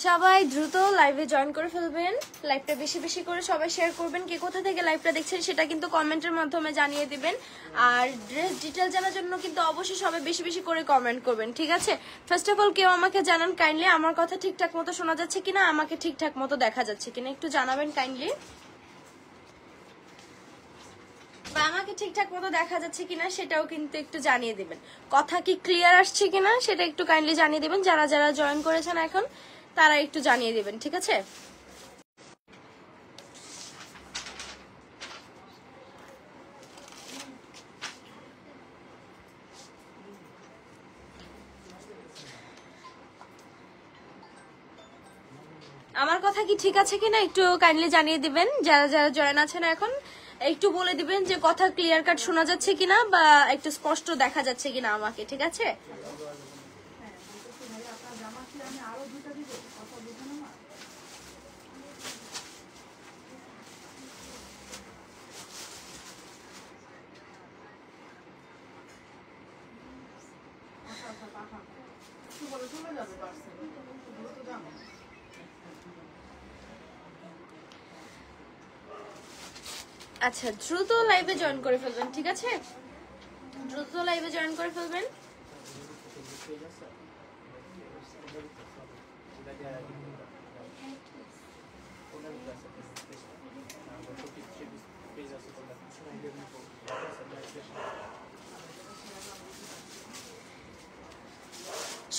সবাই দ্রুত লাইভে জয়েন করে ফেলবেন, লাইভটা বেশি বেশি করে সবাই শেয়ার করবেন। কে কোথা থেকে লাইভটা দেখছেন সেটা কিন্তু কমেন্টের মাধ্যমে জানিয়ে দিবেন। আর ড্রেস ডিটেল জানার জন্য কিন্তু অবশ্যই সবাই বেশি বেশি করে কমেন্ট করবেন, ঠিক আছে? ফার্স্ট অফ অল কেউ আমাকে জানান কাইন্ডলি আমার কথা ঠিকঠাক মতো শোনা যাচ্ছে কিনা, আমাকে ঠিকঠাক মতো দেখা যাচ্ছে কিনা, একটু জানাবেন কাইন্ডলি। বা আমাকে ঠিকঠাক মতো দেখা যাচ্ছে কিনা সেটাও কিন্তু একটু জানিয়ে দিবেন। কথা কি ক্লিয়ার আসছে কিনা সেটা একটু কাইন্ডলি জানিয়ে দিবেন। যারা যারা জয়েন করেছেন এখন তারা একটু জানিয়ে দিবেন, ঠিক আছে? আমার কথা কি ঠিক আছে কিনা একটু কাইন্ডলি জানিয়ে দিবেন। যারা যারা জয়েন আছেন এখন একটু বলে দিবেন যে কথা ক্লিয়ার কাট শোনা যাচ্ছে কিনা বা একটু স্পষ্ট দেখা যাচ্ছে কিনা আমাকে, ঠিক আছে? আচ্ছা, দ্রুত লাইভে জয়েন করে ফেলবেন, ঠিক আছে? দ্রুত লাইভে জয়েন করে ফেলবেন।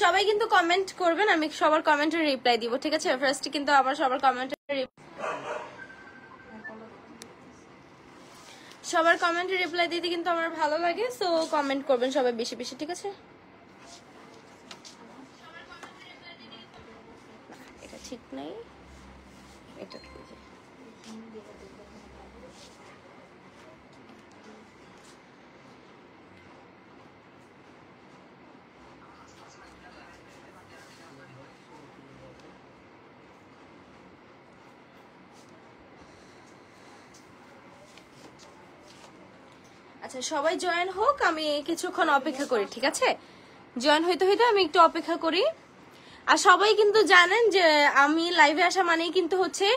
সবাই কিন্তু কমেন্ট করবেন, আমি সবার কমেন্টের রিপ্লাই দিব, ঠিক আছে? ফার্স্ট কিন্তু আবার সবার কমেন্টের রিপ্লাই দিতে কিন্তু আমার ভালো লাগে, সো কমেন্ট করবেন সবাই বেশি বেশি, ঠিক আছে? এটা ঠিক নাই, এটা ঠিক আছে। আচ্ছা, সবাই জয়েন হোক, আমি কিছুক্ষণ অপেক্ষা করি, ঠিক আছে? জয়েন হইতে হইতে আমি একটু অপেক্ষা করি। আর সবাই কিন্তু জানেন যে আমি লাইভে আসা মানেই কিন্তু হচ্ছে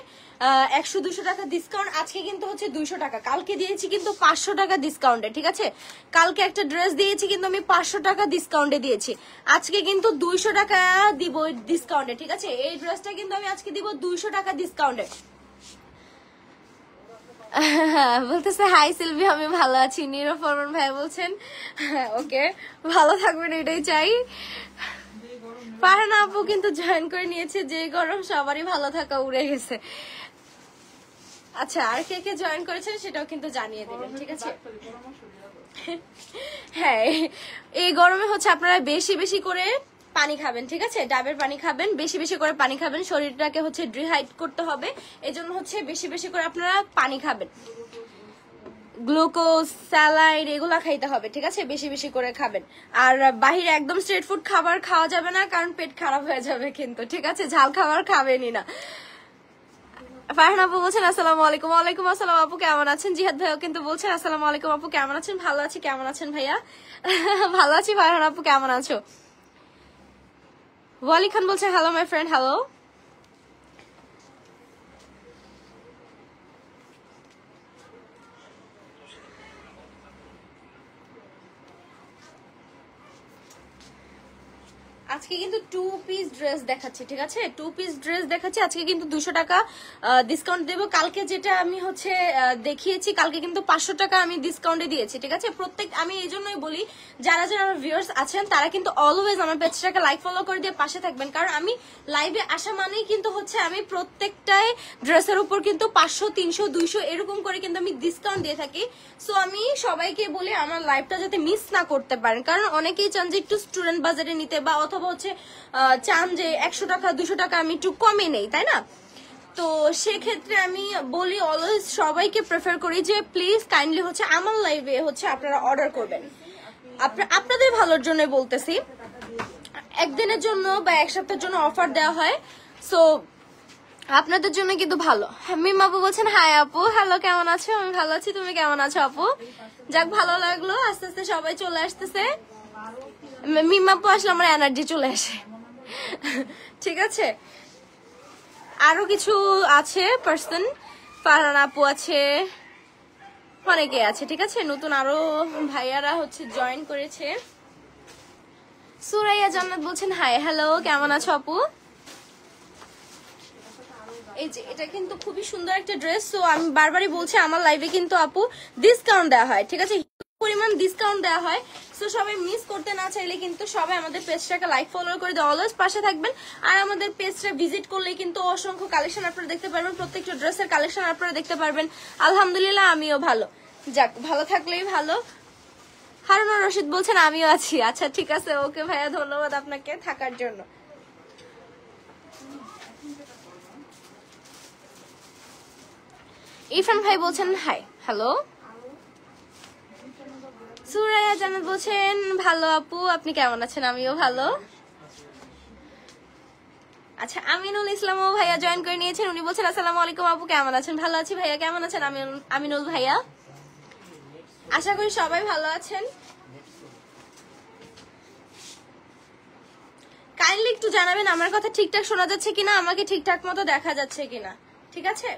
100-200 টাকা ডিসকাউন্ট। আজকে কিন্তু হচ্ছে 200 টাকা, কালকে দিয়েছি কিন্তু 500 টাকা ডিসকাউন্টে, ঠিক আছে? কালকে একটা ড্রেস দিয়েছি কিন্তু আমি 500 টাকা ডিসকাউন্টে দিয়েছি, আজকে কিন্তু 200 টাকা দিব ডিসকাউন্টে, ঠিক আছে? এই ড্রেসটা কিন্তু আমি আজকে দিব 200 টাকা ডিসকাউন্টে। বলতেছে হাই সিলভি, আমি ভালো আছি। নীরব ফরমান ভাই বলছেন ওকে, ভালো থাকবেন এটাই চাই। ফারহানা আপু কিন্তু জয়েন করে নিয়েছে, যে গরম সবারই ভালো থাকা উড়ে গেছে। আচ্ছা, আর কে কে জয়েন করেছেন সেটাও কিন্তু জানিয়ে দেবেন, ঠিক আছে? হ্যাঁ, এই গরমে হচ্ছে আপনারা বেশি বেশি করে পানি খাবেন, ঠিক আছে? ডাবের পানি খাবেন, বেশি বেশি করে পানি খাবেন, শরীরটাকে হচ্ছে ডিহাইড্রেট করতে হবে, এজন্য হচ্ছে বেশি বেশি করে আপনারা পানি খাবেন। গ্লুকোজ, স্যালাইড এগুলা খাইতে হবে, ঠিক আছে? বেশি বেশি করে খাবেন। আর বাহিরে একদম স্ট্রিট ফুড খাবার খাওয়া যাবে না, কারণ পেট খারাপ হয়ে যাবে কিন্তু, ঠিক আছে? ঝাল খাবার খাবেনই না। ফারহান আপু বলছেন আসসালামু আলাইকুম। ওয়ালাইকুম আসসালাম আপু, কেমন আছেন? জিহাদ ভাইও কিন্তু বলছেন আসসালামু আলাইকুম আপু, কেমন আছেন? ভালো আছি, কেমন আছেন ভাইয়া? ভালো আছি। ফারহান আপু কেমন আছো? ওয়ালি খান বলছে হ্যালো মাই ফ্রেন্ড, হ্যালো। আজকে কিন্তু 2 পিস ড্রেস দেখাচ্ছি, ঠিক আছে? 2 পিস ড্রেস দেখাচ্ছি, আজকে কিন্তু 200 টাকা ডিসকাউন্ট দেবো। কালকে যেটা আমি হচ্ছে দেখিয়েছি, কালকে কিন্তু 500 টাকা আমি ডিসকাউন্টে দিয়েছি, ঠিক আছে? প্রত্যেক আমি এই জন্যই বলি, যারা যারা আমার ভিউয়ার্স আছেন তারা কিন্তু অলওয়েজ আমার পেজটাকে লাইক ফলো করে দিয়ে পাশে থাকবেন, কারণ আমি লাইভে আসা মানেই কিন্তু হচ্ছে আমি প্রত্যেকটাই ড্রেসের উপর কিন্তু 500, 300, 200 এরকম করে কিন্তু আমি ডিসকাউন্ট দিয়ে থাকি। সো আমি সবাইকে বলি আমার লাইভটা যাতে মিস না করতে পারেন, কারণ অনেকেই চান যে একটু স্টুডেন্ট বাজারে নিতে, বা অথবা হচ্ছে চান যে 100 টাকা 200 টাকা আমি একটু কমে নেই, তাই না? তো সেক্ষেত্রে আমি বলি অলওয়েজ সবাইকে প্রেফার করি যে প্লিজ কাইন্ডলি হচ্ছে আমার লাইভে হচ্ছে আপনারা অর্ডার করবেন। আপনাদের ভালোর জন্য বলতেছি, একদিনের জন্য বা এক সপ্তাহের জন্য অফার দেওয়া হয়, সো আপনাদের জন্য কিন্তু ভালো। মিম আপু বলছেন হাই আপু, হ্যালো, কেমন আছো? আমি ভালো আছি, তুমি কেমন আছো আপু? যাক, ভালো লাগলো, আস্তে আস্তে সবাই চলে আসতেছে। মিম আপু আসলে আমার এনার্জি চলে আসে, ঠিক আছে? আরো কিছু আছে পার্সন, ফারহান আপু আছে, অনেকে আছে, ঠিক আছে। নতুন আরো ভাইয়ারা হচ্ছে জয়েন করেছে। সুরাইয়া জান্নাত বলছেন হাই, হ্যালো, কেমন আছো আপু? এই যে এটা কিন্তু খুবই সুন্দর একটা ড্রেস। তো আমি বারবারই বলছি আমার লাইভে কিন্তু আপু ডিসকাউন্ট দেওয়া হয়, ঠিক আছে, পরিমাণ ডিসকাউন্ট দেওয়া হয়। সো সবাই মিস করতে না চাইলে কিন্তু সবাই আমাদের পেজটাকে লাইক ফলো করে দিয়ে অলওয়েজ পাশে থাকবেন। আর আমাদের পেজটা ভিজিট করলে কিন্তু অসংখ্য কালেকশন আপনারা দেখতে পারবেন, প্রত্যেকটা ড্রেসের কালেকশন আপনারা দেখতে পারবেন। আলহামদুলিল্লাহ আমিও ভালো, যাক ভালো থাকলেই ভালো। হারুনুর রশিদ বলছেন আমিও আছি। আচ্ছা ঠিক আছে, ওকে ভাইয়া, ধন্যবাদ আপনাকে থাকার জন্য। ইরফান ভাই বলছেন হাই, হ্যালো। সুরাইয়া জান্নাত বলছেন ভালো আপু, আপনি কেমন আছেন? আমিও ভালো। আচ্ছা, আমিনুল ইসলামও ভাইয়া জয়েন করে নিয়েছেন। উনি বলছেন আসসালামু আলাইকুম আপু, কেমন আছেন? ভালো আছি ভাইয়া, কেমন আছেন আমিনুল ভাইয়া? আশা করি সবাই ভালো আছেন। কাইন্ডলি একটু জানাবেন আমার কথা ঠিকঠাক শোনা যাচ্ছে কিনা, আমাকে ঠিকঠাক মতো দেখা যাচ্ছে কিনা, ঠিক আছে।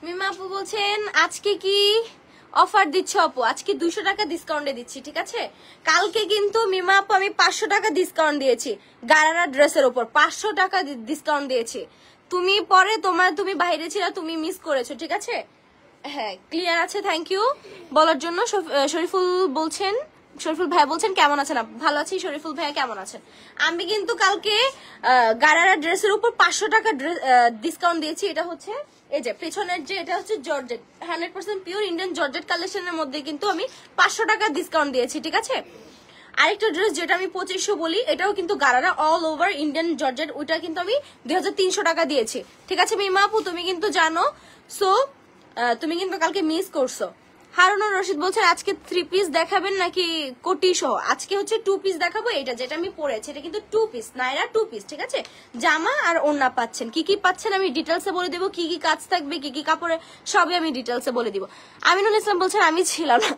মিমা আপু বলছেন আজকে কি অফার দিচ্ছ আপু? আজকে 200 টাকা ডিসকাউন্টে দিচ্ছি, ঠিক আছে। কালকে কিন্তু মিমা আপু আমি 500 টাকা ডিসকাউন্ট দিয়েছি গারারা ড্রেসের উপর, 500 টাকা ডিসকাউন্ট দিয়েছি। তুমি পরে তুমি বাইরে ছিল, তুমি মিস করেছো, ঠিক আছে। হ্যাঁ ক্লিয়ার আছে, থ্যাংক ইউ বলার জন্য। শরীফুল বলছেন, শরীফুল ভাইয়া বলছেন কেমন আছেন? ভালো আছি। শরীফুল ভাইয়া কেমন আছেন? আমি কিন্তু কালকে গারারা ড্রেসের উপর 500 টাকা ডিসকাউন্ট দিয়েছি। এটা হচ্ছে এই যে পেছনের যে এটা হচ্ছে জর্জেট, 100% পিওর ইন্ডিয়ান জর্জেট কালেকশনের মধ্যে কিন্তু আমি 500 টাকা ডিসকাউন্ট দিয়েছি, ঠিক আছে। আরেকটা ড্রেস যেটা আমি 2500 বলি, এটাও কিন্তু gharara all over Indian georgette, ওইটা কিন্তু আমি 2300 টাকা দিয়েছি, ঠিক আছে। মিমা আপু তুমি কিন্তু জানো, সো তুমি কিন্তু কালকে মিস করছো। হারুনুর রশিদ বলছেন আজকে 3 পিস দেখাবেন নাকি কোটি সহ? আজকে হচ্ছে 2 পিস দেখাবো। এটা যেটা আমি পরেছি এটা কিন্তু 2 পিস, নাইরা 2 পিস, ঠিক আছে। জামা আর ওড়না পাচ্ছেন, কি কি পাচ্ছেন আমি ডিটেলসে বলে দেবো, কি কি কাজ থাকবে, কি কি কাপড়ে, সবই আমি ডিটেলসে বলে দিব। আমিনুল ইসলাম বলছেন আমি ছিলাম না।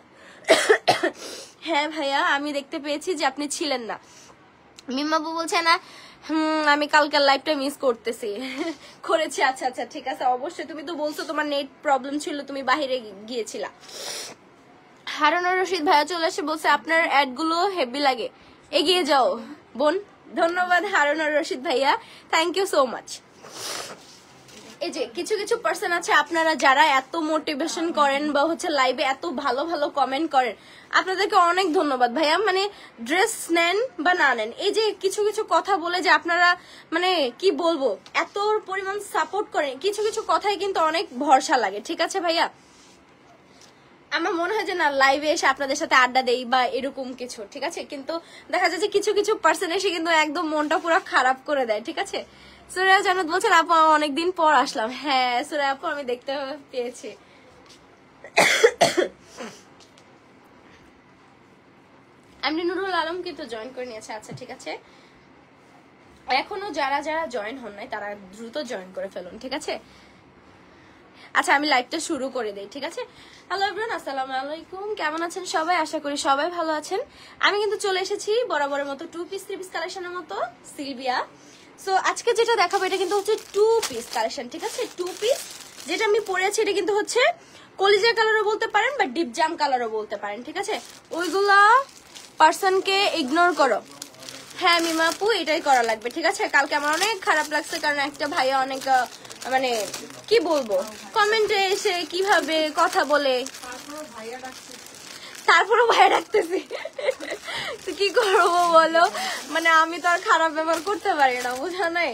হ্যাঁ ভাইয়া আমি দেখতে পেয়েছি যে আপনি ছিলেন না। মিম্মাবু বলছে না আমি কালকার লাইভটা মিস করতেছি করেছি। আচ্ছা আচ্ছা ঠিক আছে, অবশ্যই। তুমি তো বলছো তোমার নেট প্রবলেম ছিল, তুমি বাহিরে গিয়েছিলা। হারুনুর রশিদ ভাইয়া চলে এসে বলছে আপনার অ্যাড গুলো হেভি লাগে, এগিয়ে যাও বোন। ধন্যবাদ হারুনুর রশিদ ভাইয়া, থ্যাংক ইউ সো মাচ। এই যে কিছু কিছু পার্সন আছে আপনারা যারা এত মোটিভেশন করেন বা হচ্ছে লাইভে এত ভালো ভালো কমেন্ট করেন, আপনাদেরকে অনেক ধন্যবাদ ভাইয়া। মানে ড্রেস নেন বা না নেন, এই যে কিছু কিছু কথা বলে যে আপনারা মানে কি বলবো এত পরিমাণ সাপোর্ট করেন, কিছু কিছু কথাই কিন্তু অনেক ভরসা লাগে, ঠিক আছে ভাইয়া। আমার মনে হয় যে না লাইভে এসে আপনাদের সাথে আড্ডা দেই বা এরকম কিছু, ঠিক আছে। কিন্তু দেখা যাচ্ছে কিছু কিছু পার্সন এসে কিন্তু একদম মনটা পুরো খারাপ করে দেয়, ঠিক আছে। সুরাইয়া জান্নাত বলছেন আপু অনেকদিন পর আসলাম। হ্যাঁ সুরাইয়া আপু আমি দেখতে পেয়েছি। এমনি নুরুল আলম কিন্তু জয়েন করে নিয়েছে। আচ্ছা ঠিক আছে, এখনো যারা যারা জয়েন হন নাই তারা দ্রুত জয়েন করে ফেলুন, ঠিক আছে। আচ্ছা আমি লাইভটা শুরু করে দেই, ঠিক আছে। হ্যালো এভরিওয়ান, আসসালামু আলাইকুম, কেমন আছেন সবাই? আশা করি সবাই ভালো আছেন। আমি কিন্তু চলে এসেছি বরাবরের মতো 2 পিস 3 পিস কালেকশনের মতো সিলভিয়া। সো আজকে যেটা দেখাবো এটা কিন্তু হচ্ছে 2 পিস কালেকশন, ঠিক আছে। 2 পিস যেটা আমি পরেছি এটা কিন্তু হচ্ছে কলিজা কালারও বলতে পারেন বা ডিপ জাম কালারও বলতে পারেন, ঠিক আছে। ওইগুলা পার্সনকে ইগনোর করো। হ্যাঁ মিমা আপু এটাই করা লাগবে, ঠিক আছে। কালকে আমার অনেক খারাপ লাগছে কারণ একটা ভাইয়া অনেক মানে কি বলবো কমেন্টে এসে কিভাবে কথা বলে, তারপরও ভাইয়া ডাকতেছি কি করবো বলো। মানে আমি তো আর খারাপ ব্যবহার করতে পারি না, বোঝা নাই।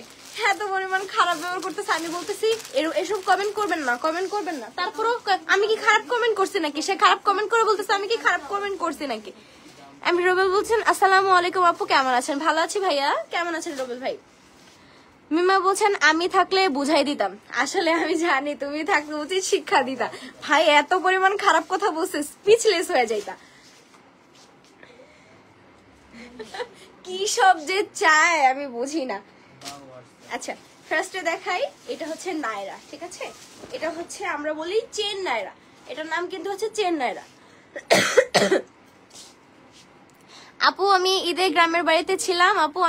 এত পরিমাণ খারাপ ব্যবহার করতেছে, আমি বলতেছি এসব কমেন্ট করবেন না, কমেন্ট করবেন না। তারপরও আমি কি খারাপ কমেন্ট করছি নাকি? সে খারাপ কমেন্ট করে বলতেছে আমি কি খারাপ কমেন্ট করছি নাকি? আমি রবেল বলছেন আসসালামু আলাইকুম আপু, কেমন আছেন? ভালো আছি ভাইয়া, কেমন আছেন রবেল ভাই? মিমা বলছেন আমি থাকলে বুঝাই দিতাম। আসলে আমি জানি তুমি থাকলে উচিত শিক্ষা দিতা। ভাই এত পরিমাণ খারাপ কথা বলছে, স্পিচলেস হয়ে যাইতা। কি সব যে চায় আমি বুঝি না। আচ্ছা ফার্স্টে দেখাই, এটা হচ্ছে নায়রা, ঠিক আছে। এটা হচ্ছে আমরা বলি চেন নায়রা, এটার নাম কিন্তু হচ্ছে চেন নায়রা। আপু আমি ঈদে গ্রামের বাড়িতে ছিলাম। আপু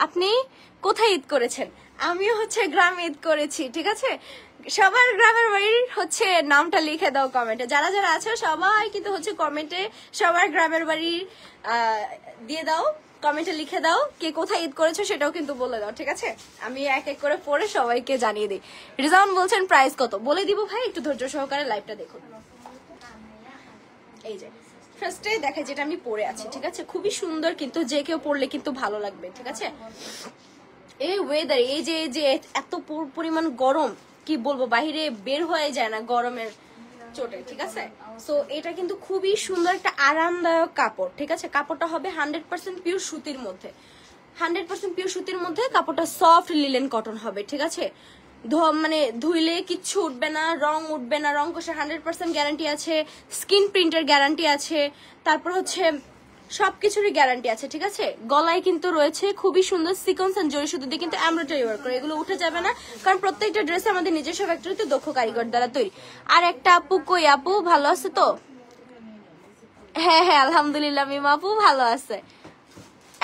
আপনি কোথায় ঈদ করেছেন? আমিও হচ্ছে গ্রামে ঈদ করেছি, ঠিক আছে? সবার গ্রামের বাড়ির হচ্ছে নামটা লিখে দাও কমেন্টে, যারা যারা আছো সবাই কিন্তু হচ্ছে কমেন্টে সবার গ্রামের বাড়ির দিয়ে দাও, কমেন্টে লিখে দাও কে কোথায় ঈদ করেছো সেটাও কিন্তু বলে দাও, ঠিক আছে? আমি এক এক করে পড়ে সবাইকে জানিয়ে দিই। রিজাউন বলছেন প্রাইস কত, বলে দিব ভাই, একটু ধৈর্য সহকারে লাইভটা দেখুন। এই যে ফার্স্টে দেখে যেটা আমি পরে আছি, ঠিক আছে? খুবই সুন্দর, কিন্তু যে কেউ পরলে কিন্তু ভালো লাগবে, ঠিক আছে? এই ওয়েদার, এই যে এত পরিমাণ গরম, কি বলবো, বাহিরে বের হয়ে যায় না গরমের চোটে, ঠিক আছে? সো এটা কিন্তু খুবই সুন্দর একটা আরামদায়ক কাপড়, ঠিক আছে? কাপড়টা হবে 100% পিওর সুতির মধ্যে, 100% পিওর সুতির মধ্যে। কাপড়টা সফট লিলেন কটন হবে, ঠিক আছে? মানে ধুইলে কিচ্ছু উঠবে না, রং উঠবে না, রং কষে 100% গ্যারান্টি আছে, স্কিন প্রিন্টের গ্যারান্টি আছে, তারপর হচ্ছে সবকিছুরই গ্যারান্টি আছে, ঠিক আছে? গলায় কিন্তু রয়েছে খুবই সুন্দর সিকোয়েন্স এন্ড জরি সুতো দিয়ে কিন্তু এমব্রয়ডারি ওয়ার্ক করে, এগুলো উঠে যাবে না, কারণ প্রত্যেকটা ড্রেস আমাদের নিজস্ব ফ্যাক্টরিতে দক্ষ কারিগর দ্বারা তৈরি। আর একটা আপু কই, আপু ভালো আছে তো? হ্যাঁ হ্যাঁ আলহামদুলিল্লাহ, মিমা আপু ভালো আছে।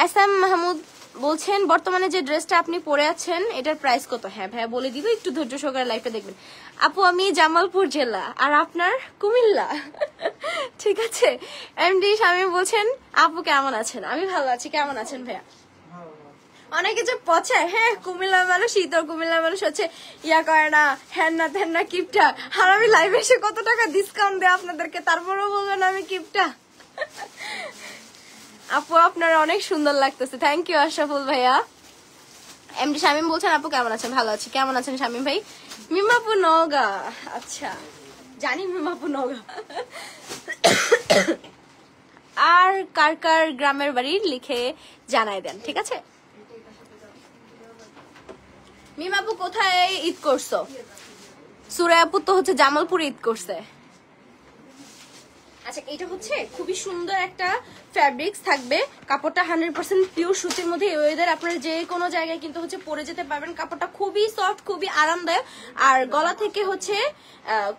এস এম মাহমুদ বলছেন বর্তমানে যে ড্রেসটা আপনি পরে আছেন এটার প্রাইস কত? হ্যাঁ ভাইয়া বলে দিব, একটু ধৈর্য সহকারে লাইভটা দেখবেন। আপু আমি জামালপুর জেলা, আর আপনার? কুমিল্লা। ঠিক আছে। এমডি শামীম বলছেন আপু কেমন আছেন? আমি ভালো আছি, কেমন আছেন ভাইয়া? অনেকে যে পচায়, হ্যাঁ কুমিল্লার মানুষ, শীতল কুমিল্লার মানুষ হচ্ছে ইয়া করে না, হ্যান না ধ্যান না কিপটা। আর আমি লাইভে এসে কত টাকা ডিসকাউন্ট দেয় আপনাদেরকে, তারপরেও বলবেন আমি কিপটা। আপু আপনার অনেক সুন্দর লাগতেছে, থ্যাংক ইউ আশরাফুল ভাইয়া। এমডি শামীম বলছেন আপু কেমন আছেন? ভালো আছি, কেমন আছেন শামীম ভাই? মিমাপু নওগাঁ, আচ্ছা জানি মিমাপু নওগাঁ। আর কার কার গ্রামের বাড়ি লিখে জানাই দেন, ঠিক আছে? মিমাপু কোথায় ঈদ করছো? সুরাই আপু তো হচ্ছে জামালপুরে ঈদ করছে। আচ্ছা এটা হচ্ছে খুবই সুন্দর একটা ফ্যাব্রিক্স থাকবে, কাপড়টা 100% পিওর সুতির মধ্যে। এই ওয়েদার আপনারা যে কোনো জায়গায় কিন্তু হচ্ছে পরে যেতে পারবেন, কাপড়টা খুবই সফট, খুবই আরামদায়ক। আর গলা থেকে হচ্ছে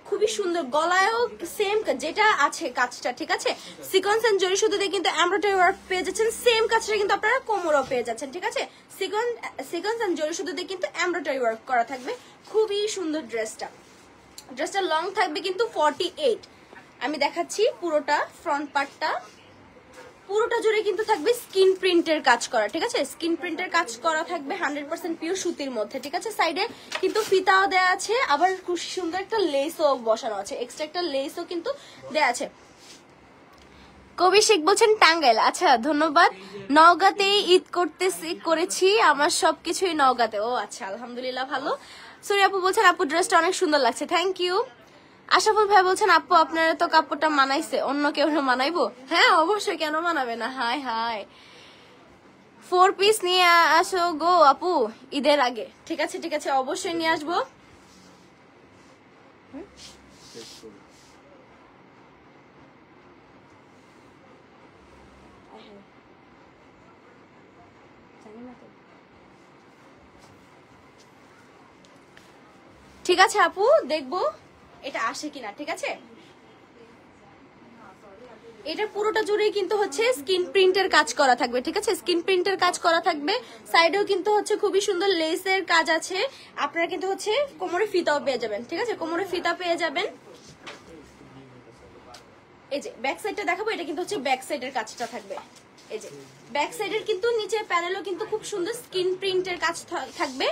খুবই সুন্দর, গলায়ও সেম যেটা আছে কাজটা, ঠিক আছে? সিকোয়েন্স এন্ড জরি সুতো দিয়ে কিন্তু এমব্রয়ডারি ওয়ার্ক পেয়ে যাচ্ছেন, সেম কাজটা কিন্তু আপনারা কোমরও পেয়ে যাচ্ছেন, ঠিক আছে? সিকোয়েন্স এন্ড জরি সুতো দিয়ে কিন্তু এমব্রয়ডারি ওয়ার্ক করা থাকবে, খুবই সুন্দর ড্রেসটা। ড্রেসটা লং থাকবে কিন্তু 48। আমি দেখাচ্ছি পুরোটা, ফ্রন্ট পার্টটা পুরোটা জুড়ে কিন্তু থাকবে স্কিন প্রিন্টের কাজ করা, ঠিক আছে? স্কিন প্রিন্টের কাজ করা থাকবে 100% পিওর সুতির মধ্যে, ঠিক আছে? সাইডে কিন্তু ফিতাও দেয়া আছে, আবার খুব সুন্দর একটা লেসও বসানো আছে, এক্সট্রা একটা লেসও কিন্তু দেয়া আছে। কবি শেখ বলছেন টাঙ্গাইল, আচ্ছা ধন্যবাদ। নওগাঁতেই ঈদ করেছি, আমার সবকিছুই নওগাঁতে। ও আচ্ছা আলহামদুলিল্লাহ ভালো। সুরিয়া আপু বলছেন আপু ড্রেসটা অনেক সুন্দর লাগছে, থ্যাংক ইউ। আশাফুল ভাই বলছেন আপু আপনারা তো কাপড়টা মানাইছে, অন্য কেউ মানাইবো? হ্যাঁ অবশ্যই, কেন মানাবে না। হাই হাই 4 পিস নিয়ে আসো গো আপু ঈদের আগে, ঠিক আছে? ঠিক আছে অবশ্যই নিয়ে আসবো। ঠিক আছে আপু, দেখবো এটা আসে কিনা, ঠিক আছে? এটা পুরোটা জুড়েই কিন্তু হচ্ছে স্কিন প্রিন্টের কাজ করা থাকবে, ঠিক আছে? স্কিন প্রিন্টের কাজ করা থাকবে, সাইডেও কিন্তু হচ্ছে খুবই সুন্দর লেসের কাজ আছে। আপনারা কিন্তু হচ্ছে কোমরে ফিতাও পেয়ে যাবেন, ঠিক আছে? কোমরে ফিতা পেয়ে যাবেন। এই যে ব্যাক সাইডটা দেখাবো, এটা কিন্তু হচ্ছে ব্যাক সাইডের কাজটা থাকবে। এই যে ব্যাক সাইডের কিন্তু নিচে প্যানেলও কিন্তু খুব সুন্দর স্কিন প্রিন্টের কাজ থাকবে,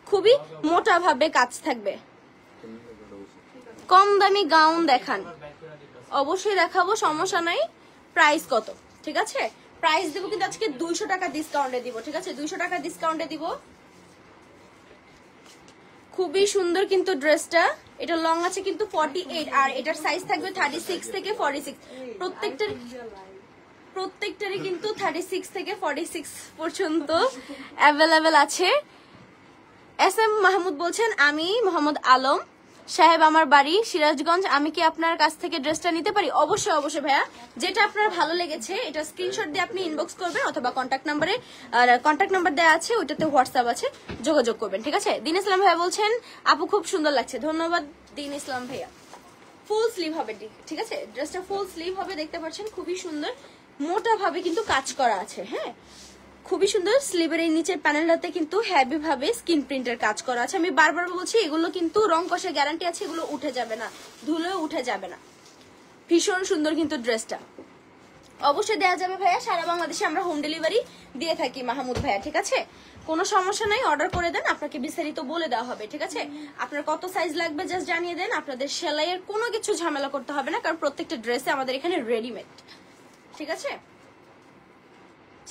খুবই মোটা ভাবে কাজ থাকবে। কম দামি গাউন দেখান, অবশ্যই দেখাবো, সমস্যা নাই। প্রাইস কত? ঠিক আছে প্রাইস দেবো কিন্তু আজকে 200 টাকা ডিসকাউন্টে দিব, ঠিক আছে? 200 টাকা ডিসকাউন্টে দিব। খুবই সুন্দর কিন্তু ড্রেসটা, এটা লং আছে কিন্তু 48, আর এটার সাইজ থাকবে 36 থেকে 46। প্রত্যেকটারই কিন্তু 36 থেকে 46 পর্যন্ত অ্যাভেলেবেল আছে। এস এম মাহমুদ বলছেন আমি মোহাম্মদ আলম সাহেব, আমার বাড়ি সিরাজগঞ্জ, আমি কি আপনার কাছ থেকে ড্রেসটা নিতে পারি? অবশ্যই অবশ্যই ভাইয়া, যেটা আপনার ভালো লেগেছে এটা স্ক্রিনশট দিয়ে আপনি ইনবক্স করবেন, অথবা কন্ট্যাক্ট নাম্বার দেওয়া আছে, ওইটাতে হোয়াটসঅ্যাপ আছে, যোগাযোগ করবেন, ঠিক আছে? দিন ইসলাম ভাইয়া বলছেন আপু খুব সুন্দর লাগছে, ধন্যবাদ দিন ইসলাম ভাইয়া। ফুল স্লিভ হবে, ঠিক আছে? ড্রেসটা ফুল স্লিভ হবে, দেখতে পাচ্ছেন খুবই সুন্দর মোটা ভাবে কিন্তু কাজ করা আছে। হ্যাঁ খুবই সুন্দর। স্লিভের এই নিচের প্যানেলটাতে কিন্তু হেভি ভাবে স্ক্রিন প্রিন্টের কাজ করা আছে। আমি বারবার বলছি এগুলো কিন্তু রং কষের গ্যারান্টি আছে, এগুলো উঠে যাবে না, ধুলেও উঠে যাবে না। ভীষণ সুন্দর কিন্তু ড্রেসটা অবশ্যই দেওয়া যাবে ভাইয়া, সারা বাংলাদেশে আমরা হোম ডেলিভারি দিয়ে থাকি মাহমুদ ভাইয়া, ঠিক আছে? কোনো সমস্যা নাই, অর্ডার করে দেন, আপনাকে বিস্তারিত বলে দেওয়া হবে, ঠিক আছে? আপনার কত সাইজ লাগবে জাস্ট জানিয়ে দেন, আপনাদের সেলাইয়ের কোনো কিছু ঝামেলা করতে হবে না, কারণ প্রত্যেকটা ড্রেসে আমাদের এখানে রেডিমেড, ঠিক আছে?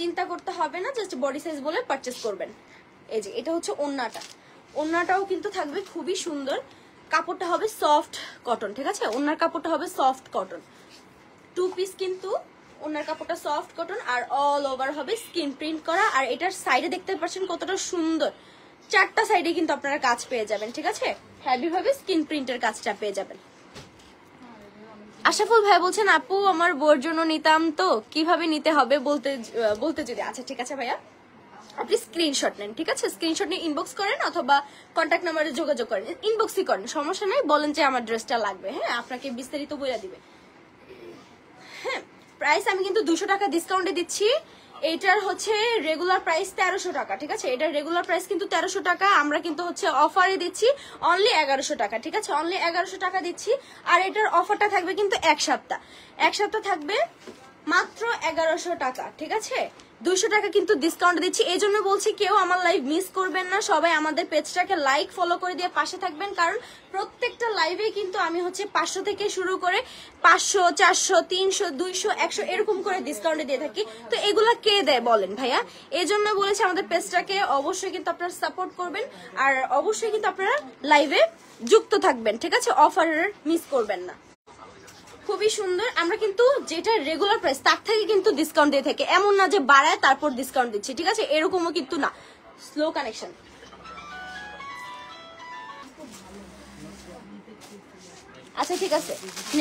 চিন্তা করতে হবে না, জাস্ট বডি সাইজ বলে পারচেস করবেন। এই যে এটা হচ্ছে ওড়নাটা, ওড়নাটাও কিন্তু থাকবে খুবই সুন্দর, কাপড়টা হবে সফট কটন, ঠিক আছে? ওড়নার কাপড়টা হবে সফট কটন, 2 পিস কিন্তু ওনার কাপড়টা সফট কটন আর অল ওভার হবে স্ক্রিন প্রিন্ট করা। আর এটার সাইডে দেখতে পাচ্ছেন কতটা সুন্দর, 4টা সাইডে কিন্তু আপনারা কাজ পেয়ে যাবেন, ঠিক আছে? হেভি ভাবে স্ক্রিন প্রিন্টের কাজটা পেয়ে যাবেন। আশাফুল ভাই বলছেন আপু আমার বোর জন্য নিতাম, তো কিভাবে নিতে হবে বলতে যদি, আচ্ছা ঠিক আছে ভাইয়া, আপনি স্ক্রিনশট নেন, ঠিক আছে? স্ক্রিনশট নিয়ে ইনবক্স করেন অথবা কন্ট্যাক্ট নাম্বারে যোগাযোগ করেন, ইনবক্সই করেন, সমস্যা নেই, বলেন যে আমার ড্রেসটা লাগবে, হ্যাঁ আপনাকে বিস্তারিত বলে দিবে। হ্যাঁ, প্রাইস আমি কিন্তু 200 টাকা ডিসকাউন্টে দিচ্ছি। এটার হচ্ছে রেগুলার প্রাইস 1300 টাকা, ঠিক আছে? এটার রেগুলার প্রাইস কিন্তু 1300 টাকা, আমরা কিন্তু হচ্ছে অফারে দিচ্ছি অনলি 1100 টাকা, ঠিক আছে? অনলি 1100 টাকা দিচ্ছি। আর এটার অফারটা থাকবে কিন্তু এক সপ্তাহ থাকবে মাত্র 1100 টাকা, ঠিক আছে? 200 টাকা কিন্তু ডিসকাউন্ট দিচ্ছি। এই জন্য বলছি কেউ আমার লাইভ মিস করবেন না, সবাই আমাদের পেজটাকে লাইক ফলো করে দিয়ে পাশে থাকবেন, কারণ প্রত্যেকটা লাইভে কিন্তু আমি হচ্ছে 500 থেকে শুরু করে 500, 400, 300, 200, 100 এরকম করে ডিসকাউন্টে দিয়ে থাকি। তো এগুলা কে দেয় বলেন ভাইয়া? এই জন্য বলেছি আমাদের পেজটাকে অবশ্যই কিন্তু আপনারা সাপোর্ট করবেন, আর অবশ্যই কিন্তু আপনারা লাইভে যুক্ত থাকবেন, ঠিক আছে? অফারের মিস করবেন না। খুবই সুন্দর, আমরা কিন্তু যেটা রেগুলার প্রাইস তার থেকে কিন্তু ডিসকাউন্ট দিয়ে থাকি, এমন না যে বাড়ায় তারপর ডিসকাউন্ট দিচ্ছি, ঠিক আছে? এরকমও কিন্তু না, স্লো কানেকশন। আচ্ছা ঠিক আছে,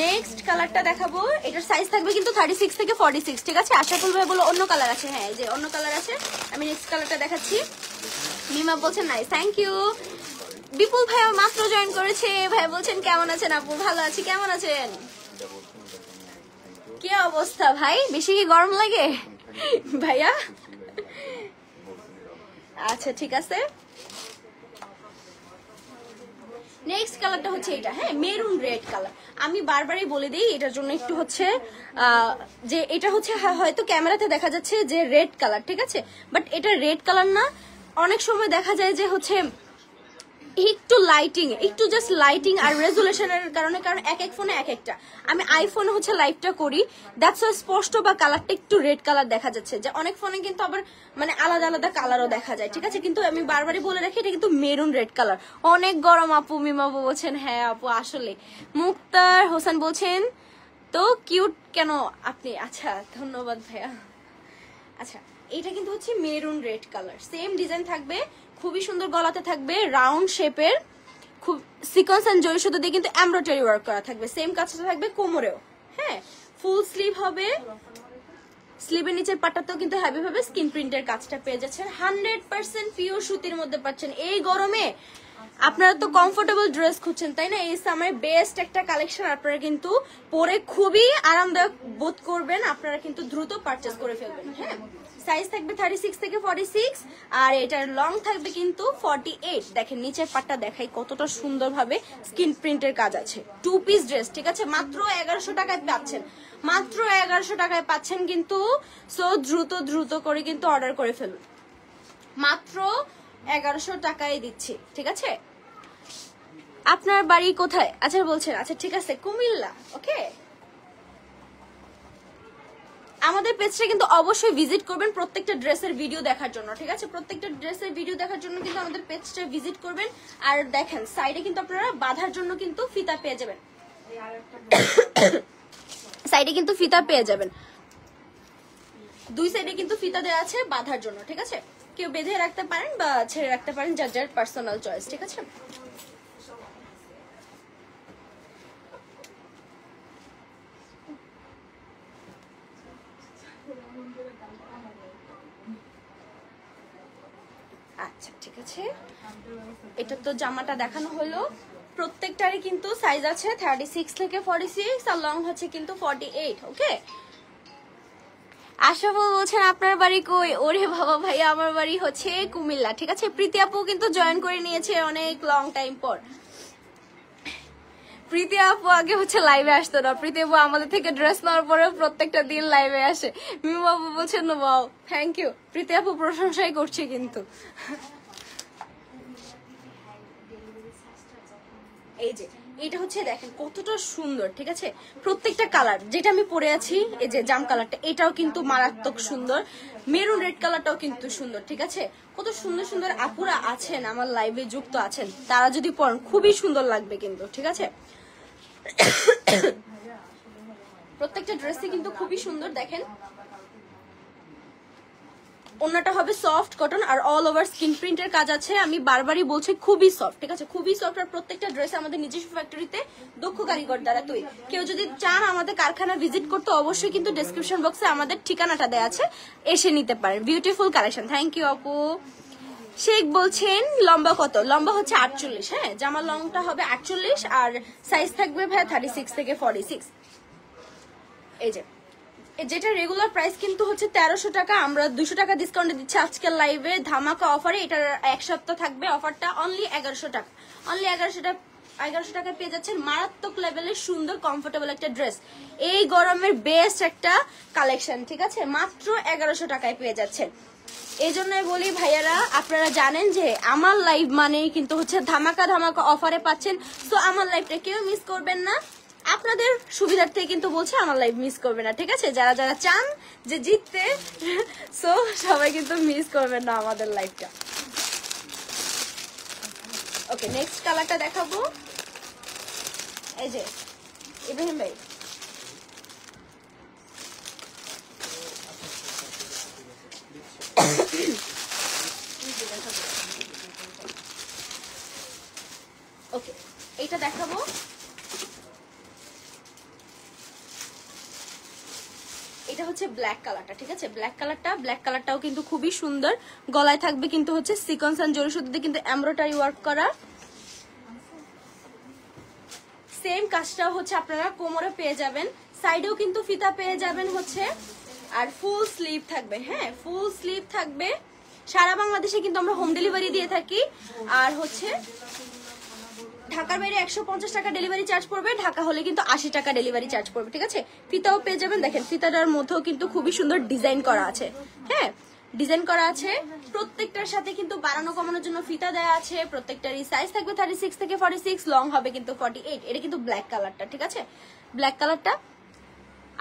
নেক্সট কালারটা দেখাবো। এটার সাইজ থাকবে কিন্তু 36 থেকে 46, ঠিক আছে? আশাফুল ভাই বলো অন্য কালার আছে, হ্যাঁ যে অন্য কালার আছে, আমি নেক্সট কালারটা দেখাচ্ছি। মিমা বলছেন নাই, থ্যাংক ইউ। বিপুল ভাইয়া মাত্র জয়েন করেছে, ভাই বলছেন কেমন আছেন আপু? ভালো আছি, কেমন আছেন? কি অবস্থা ভাই, বেশি কি গরম লাগে ভাইয়া? আচ্ছা ঠিক আছে, নেক্সট কালারটা হচ্ছে এটা, হ্যাঁ মেরুন রেড কালার। আমি বারবারই বলে দিই এটার জন্য একটু হচ্ছে যে এটা হচ্ছে হয়তো ক্যামেরাতে দেখা যাচ্ছে যে রেড কালার, ঠিক আছে? বাট এটা রেড কালার না, অনেক সময় দেখা যায় যে হচ্ছে একটু লাইটিং, একটু জাস্ট লাইটিং আর রেজুলেশনের কারণে, কারণ এক এক ফোনে এক একটা, আমি আইফোনে হচ্ছে লাইভটা করি, দ্যাটস স্পষ্ট বা কালারটা একটু রেড কালার দেখা যাচ্ছে, যে অনেক ফোনে কিন্তু আবার মানে আলাদা আলাদা কালারও দেখা যায়, ঠিক আছে? কিন্তু আমি বারবারই বলে রাখি এটা কিন্তু মেরুন রেড কালার। অনেক গরম আপু, মিমা বলছেন হ্যাঁ আপু আসলে। মুক্তার হোসেন বলছেন তো কিউট কেন আপনি? আচ্ছা ধন্যবাদ ভাইয়া। আচ্ছা এটা কিন্তু হচ্ছে maroon red colour, same design থাকবে, খুবই সুন্দর, গলাতে থাকবে রাউন্ড শেপের, খুব সিকোয়েন্স এন্ড জরি সুতো দিয়ে কিন্তু এমব্রয়ডারি ওয়ার্ক করা থাকবে, সেম কাজটা থাকবে কোমরেও, হ্যাঁ ফুল স্লিভ হবে, স্লিভের নিচের পাটাতেও কিন্তু হেভি ভাবে স্ক্রিন প্রিন্টের কাজটা পেয়ে যাচ্ছেন, 100% পিওর সুতির মধ্যে পাচ্ছেন। এই গরমে আপনারা তো কমফোর্টেবল ড্রেস খুঁজছেন তাই না? এই সামারে বেস্ট একটা কালেকশন, আপনারা কিন্তু পরে খুবই আরামদায়ক বোধ করবেন, আপনারা কিন্তু দ্রুত পারচেজ করে ফেলবেন। হ্যাঁ সাইজ থাকবে 36 থেকে 46, আর এটার লং থাকবে কিন্তু 48। দেখেন নিচের পাটটা দেখাই কতটা সুন্দরভাবে স্ক্রিন প্রিন্টের কাজ আছে, 2 পিস ড্রেস, ঠিক আছে? মাত্র 1100 টাকায় পাচ্ছেন, মাত্র 1100 টাকায় পাচ্ছেন কিন্তু। সো দ্রুত করে কিন্তু অর্ডার করে ফেলুন, মাত্র 1100 টাকায় দিচ্ছি, ঠিক আছে? আপনার বাড়ি কোথায়? আচ্ছা বলছেন, আচ্ছা ঠিক আছে কুমিল্লা, ওকে। আমাদের পেজটা কিন্তু অবশ্যই ভিজিট করবেন প্রত্যেকটা ড্রেসের ভিডিও দেখার জন্য, ঠিক আছে? প্রত্যেকটা ড্রেসের ভিডিও দেখার জন্য কিন্তু আমাদের পেজটা ভিজিট করবেন। আর দেখেন সাইডে কিন্তু আপনারা বাঁধার জন্য কিন্তু ফিতা পেয়ে যাবেন, সাইডে কিন্তু ফিতা পেয়ে যাবেন, 2 সাইডে কিন্তু ফিতা দেওয়া আছে বাঁধার জন্য, ঠিক আছে? কেউ বেঁধে রাখতে পারেন বা ছেড়ে রাখতে পারেন, যার যার পার্সোনাল চয়েস, ঠিক আছে? আচ্ছা ঠিক আছে, এটা তো জামাটা দেখানো হলো, প্রত্যেকটারই কিন্তু সাইজ আছে 36 থেকে 46, আর লং হচ্ছে কিন্তু 48, ওকে। আশরাফুল বলছেন আপনার বাড়ি কই? ওরে বাবা ভাইয়া আমার বাড়ি হচ্ছে কুমিল্লা, ঠিক আছে। প্রীতি আপু কিন্তু জয়েন করে নিয়েছে অনেক লং টাইম পর। প্রীতি আপু আগে হচ্ছে লাইভে আসতো না, প্রীতি আপু আমাদের থেকে ড্রেস নেওয়ার পরে প্রত্যেকটা দিন লাইভে আসে। মিমু আপু বলছেন ওয়াও, থ্যাংক ইউ। প্রীতি আপু প্রশংসাই করছে কিন্তু। এই যে এটা হচ্ছে দেখেন কতটা সুন্দর, ঠিক আছে। প্রত্যেকটা কালার যেটা আমি পরে আছি, এই যে জাম কালারটা, এটাও কিন্তু মারাত্মক সুন্দর। মেরুন রেড কালারটাও কিন্তু সুন্দর, ঠিক আছে। কত সুন্দর সুন্দর আপুরা আছেন আমার লাইভে যুক্ত আছেন, তারা যদি পড়েন খুবই সুন্দর লাগবে কিন্তু, ঠিক আছে। প্রত্যেকটা ড্রেসই কিন্তু খুবই সুন্দর। দেখেন ওন্নাটা হবে সফট কটন আর অল ওভার স্কিন প্রিন্টের কাজ আছে। আমি বারবারই বলছি খুবই সফট, ঠিক আছে, খুবই সফট। আর প্রত্যেকটা ড্রেস আমাদের নিজস্ব ফ্যাক্টরিতে দক্ষ কারিগর দ্বারা তৈরি। কেউ যদি চান আমাদের কারখানা ভিজিট করতে, অবশ্যই কিন্তু ডেসক্রিপশন বক্সে আমাদের ঠিকানাটা দেওয়া আছে, এসে নিতে পারেন। বিউটিফুল কালেকশন, থ্যাংক ইউ আপু। শেখ বলছেন লম্বা কত? লম্বা হচ্ছে 48, হ্যাঁ, জামা লংটা হবে 48 আর সাইজ থাকবে ভাই 36 থেকে 46। এই যে যেটা রেগুলার প্রাইস কিন্তু হচ্ছে 1300 টাকা, আমরা 200 টাকা ডিসকাউন্টে দিচ্ছি আজকের লাইভে ধামাকা অফারে। এটার এক সপ্তাহ থাকবে অফারটা, অনলি 1100 টাকা। অনলি 1100 টাকা পেয়ে যাচ্ছেন মারাত্মক লেভেলের সুন্দর কমফোর্টেবল একটা ড্রেস। এই গরমের বেস্ট একটা কালেকশন, ঠিক আছে, মাত্র 1100 টাকায় পেয়ে যাচ্ছেন। এই জন্যই বলি ভাইয়ারা, আপনারা জানেন যে আমার লাইভ মানেই কিন্তু হচ্ছে ধামাকা ধামাকা অফারে পাচ্ছেন। তো আমার লাইভটা কেউ মিস করবেন না, আপনাদের সুবিধার্থে কিন্তু বলছে আমার লাইভ মিস করবে না, ঠিক আছে। যারা যারা চান যে জিততে, সো সবাই কিন্তু মিস করবেন না আমাদের লাইভটা। ওকে, নেক্সট কালারটা দেখাবো। এই যে ইব্রাহিম ভাই, ওকে এইটা দেখাবো। এটা হচ্ছে ব্ল্যাক কালারটা, ঠিক আছে। ব্ল্যাক কালারটাও কিন্তু খুবই সুন্দর। গলায় থাকবে কিন্তু হচ্ছে সিকোয়েন্স এন্ড জরি সুতাতে কিন্তু এমব্রয়ডারি ওয়ার্ক করা। সেম কাজটাও হচ্ছে আপনারা কোমরে পেয়ে যাবেন, সাইডেও কিন্তু ফিতা পেয়ে যাবেন হচ্ছে। আর ফুল স্লিভ থাকবে, হ্যাঁ, ফুল স্লিভ থাকবে। সারা বাংলাদেশে কিন্তু আমরা হোম ডেলিভারি দিয়ে থাকি। আর হচ্ছে ঢাকার বাইরে 150 টাকা ডেলিভারি চার্জ পড়বে, ঢাকা হলে কিন্তু 80 টাকা ডেলিভারি চার্জ পড়বে, ঠিক আছে। ফিতাও পেয়ে যাবেন, দেখেন ফিতাটার মধ্যেও কিন্তু খুবই সুন্দর ডিজাইন করা আছে, হ্যাঁ, ডিজাইন করা আছে। প্রত্যেকটার সাথে কিন্তু বাড়ানো কমানোর জন্য ফিতা দেওয়া আছে। প্রত্যেকটারই সাইজ থাকবে 36 থেকে 46, লং হবে কিন্তু 48। এটা কিন্তু ব্ল্যাক কালারটা, ঠিক আছে। ব্ল্যাক কালারটা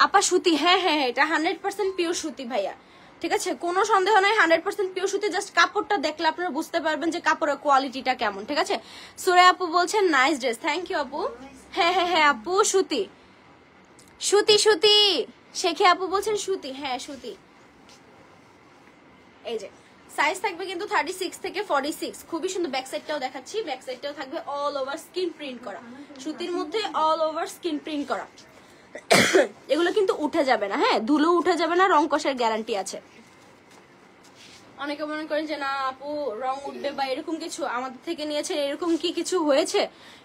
আপা সুতি, হ্যাঁ হ্যাঁ, এটা 100% পিওর সুতি ভাইয়া, ঠিক আছে, কোনো সন্দেহ নাই। 100% পিওর সুতি। জাস্ট কাপড়টা দেখলে আপনারা বুঝতে পারবেন যে কাপড়ের কোয়ালিটিটা কেমন, ঠিক আছে। সুরে আপু বলছেন নাইস ড্রেস, থ্যাংক ইউ আপু। হ্যাঁ হ্যাঁ হ্যাঁ আপু, সুতি সুতি সুতি। শেখে আপু বলছেন সুতি, হ্যাঁ সুতি। এই যে সাইজ থাকবে কিন্তু 36 থেকে 46, খুবই সুন্দর। ব্যাক সাইডটাও দেখাচ্ছি, ব্যাক সাইডটাও থাকবে অল ওভার স্কিন প্রিন্ট করা, সুতির মধ্যে অল ওভার স্কিন প্রিন্ট করা। এগুলো কিন্তু উঠে যাবে না, হ্যাঁ, ধুলো উঠে যাবে না, রং কষের গ্যারান্টি আছে। অনেকে মনে করেন যে না আপু রং উঠবে বা এরকম কিছু, আমাদের থেকে নিয়েছেন এরকম কি কিছু হয়েছে?